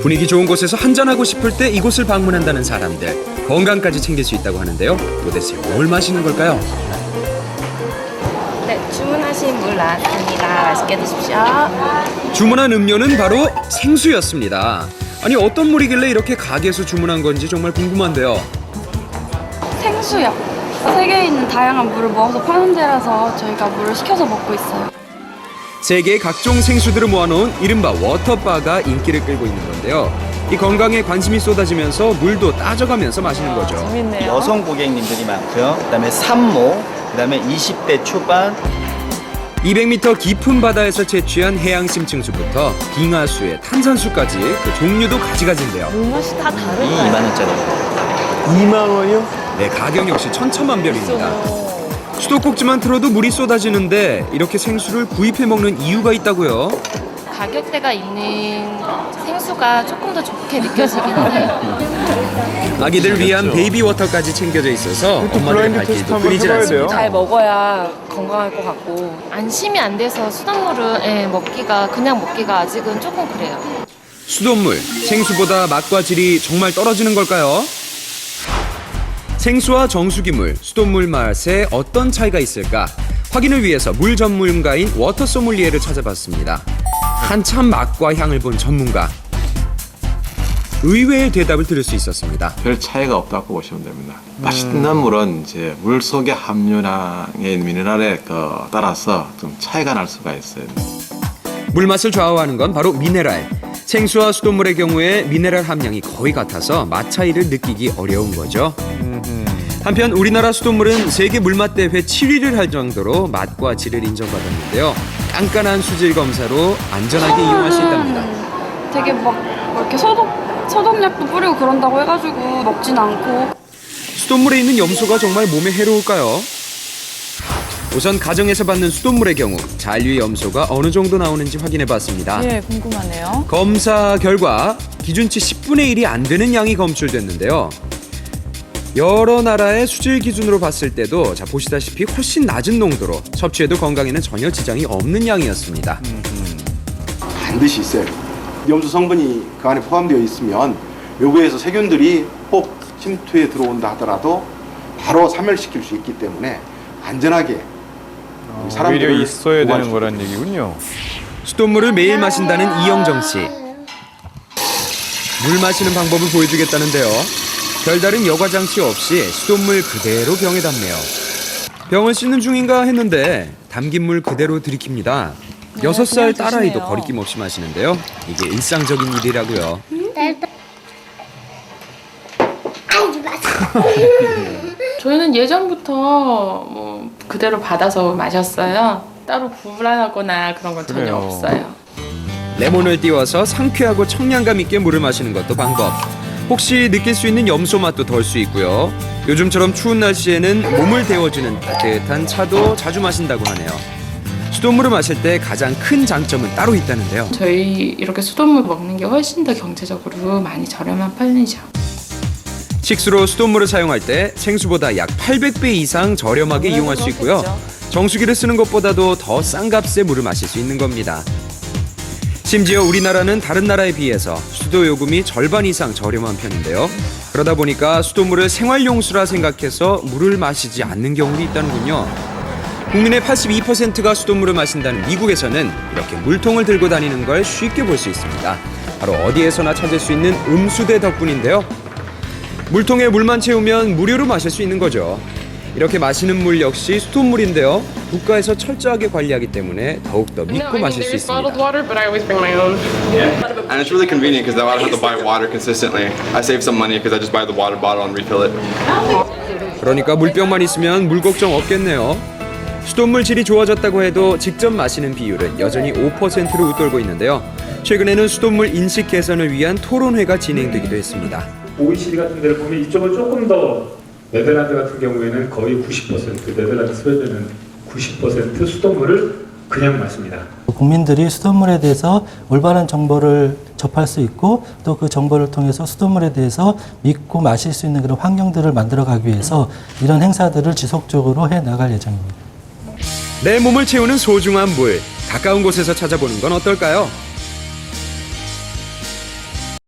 분위기 좋은 곳에서 한잔하고 싶을 때 이곳을 방문한다는 사람들. 건강까지 챙길 수 있다고 하는데요. 도대체 뭘 마시는 걸까요? 네, 주문하신 물 나왔습니다. 맛있게 드십시오. 주문한 음료는 바로 생수였습니다. 아니 어떤 물이길래 이렇게 가게에서 주문한 건지 정말 궁금한데요. 생수요. 세계에 있는 다양한 물을 모아서 파는 데라서 저희가 물을 시켜서 먹고 있어요. 세계의 각종 생수들을 모아놓은 이른바 워터바가 인기를 끌고 있는 건데요. 이 건강에 관심이 쏟아지면서 물도 따져가면서 마시는 거죠. 재밌네요. 여성 고객님들이 많고요. 그다음에 산모, 그다음에 20대 초반. 200m 깊은 바다에서 채취한 해양 심층수부터 빙하수에 탄산수까지 그 종류도 가지가지인데요. 물맛이 다 이 다른가요? 2만 원짜리. 2만 원이요? 네, 가격 역시 천차만별입니다. 수도꼭지만 틀어도 물이 쏟아지는데 이렇게 생수를 구입해 먹는 이유가 있다고요? 가격대가 있는 생수가 조금 더 좋게 느껴지기는 해요. 아기들 위한 베이비 워터까지 챙겨져 있어서 엄마들의 발길도 끊이질 않습니다. 잘 먹어야 건강할 것 같고 안심이 안 돼서 수돗물을 그냥 먹기가 아직은 조금 그래요. 수돗물, 생수보다 맛과 질이 정말 떨어지는 걸까요? 생수와 정수기물, 수돗물 맛에 어떤 차이가 있을까? 확인을 위해서 물 전문가인 워터 소믈리에를 찾아봤습니다. 한참 맛과 향을 본 전문가. 의외의 대답을 들을 수 있었습니다. 별 차이가 없다고 보시면 됩니다. 맛있는 물은 이제 물 속의 함유량의 미네랄에 따라서 좀 차이가 날 수가 있어요. 물맛을 좌우하는 건 바로 미네랄. 생수와 수돗물의 경우에 미네랄 함량이 거의 같아서 맛 차이를 느끼기 어려운 거죠. 한편 우리나라 수돗물은 세계 물맛 대회 7위를 할 정도로 맛과 질을 인정받았는데요. 깐깐한 수질 검사로 안전하게 이용할 수 있답니다. 되게 막 이렇게 소독약도 뿌리고 그런다고 해가지고 먹진 않고. 수돗물에 있는 염소가 정말 몸에 해로울까요? 우선 가정에서 받는 수돗물의 경우 잔류 염소가 어느 정도 나오는지 확인해봤습니다. 예, 궁금하네요. 검사 결과 기준치 10분의 1이 안 되는 양이 검출됐는데요. 여러 나라의 수질 기준으로 봤을 때도 보시다시피 훨씬 낮은 농도로 섭취해도 건강에는 전혀 지장이 없는 양이었습니다. 반드시 있어요. 염소 성분이 그 안에 포함되어 있으면 외부에서 세균들이 꼭 침투해 들어온다 하더라도 바로 사멸시킬 수 있기 때문에 안전하게 오히려 있어야 되는 거란 얘기군요. 수돗물을 매일 마신다는 이영정 씨. 물 마시는 방법을 보여주겠다는데요. 별다른 여과 장치 없이 수돗물 그대로 병에 담네요. 병을 씻는 중인가 했는데 담긴 물 그대로 들이킵니다. 6살 딸아이도 거리낌 없이 마시는데요. 이게 일상적인 일이라고요. 저희는 예전부터 뭐 그대로 받아서 마셨어요. 따로 구분하거나 그런 건 전혀 없어요. 레몬을 띄워서 상쾌하고 청량감 있게 물을 마시는 것도 방법. 혹시 느낄 수 있는 염소 맛도 덜 수 있고요. 요즘처럼 추운 날씨에는 몸을 데워주는 따뜻한 차도 자주 마신다고 하네요. 수돗물을 마실 때 가장 큰 장점은 따로 있다는데요. 저희 이렇게 수돗물 먹는 게 훨씬 더 경제적으로 많이 저렴한 편이죠. 식수로 수돗물을 사용할 때 생수보다 약 800배 이상 저렴하게 이용할 수 있고요. 정수기를 쓰는 것보다도 더 싼 값에 물을 마실 수 있는 겁니다. 심지어 우리나라는 다른 나라에 비해서 수도 요금이 절반 이상 저렴한 편인데요. 그러다 보니까 수돗물을 생활용수라 생각해서 물을 마시지 않는 경우도 있다는군요. 국민의 82%가 수돗물을 마신다는 미국에서는 이렇게 물통을 들고 다니는 걸 쉽게 볼 수 있습니다. 바로 어디에서나 찾을 수 있는 음수대 덕분인데요. 물통에 물만 채우면 무료로 마실 수 있는 거죠. 이렇게 마시는 물 역시 수돗물인데요. 국가에서 철저하게 관리하기 때문에 더욱더 믿고 마실 수 있습니다. And it's really convenient because now I don't have to buy water consistently. I save some money because I just buy the water bottle and refill it. 그러니까 물병만 있으면 물 걱정 없겠네요. 수돗물 질이 좋아졌다고 해도 직접 마시는 비율은 여전히 5%로 웃돌고 있는데요. 최근에는 수돗물 인식 개선을 위한 토론회가 진행되기도 했습니다. OECD 같은 데를 보면 이쪽은 조금 더 네덜란드 같은 경우에는 거의 90%, 네덜란드, 스웨덴은 90% 수돗물을 그냥 마십니다. 국민들이 수돗물에 대해서 올바른 정보를 접할 수 있고 또 그 정보를 통해서 수돗물에 대해서 믿고 마실 수 있는 그런 환경들을 만들어가기 위해서 이런 행사들을 지속적으로 해나갈 예정입니다. 내 몸을 채우는 소중한 물, 가까운 곳에서 찾아보는 건 어떨까요?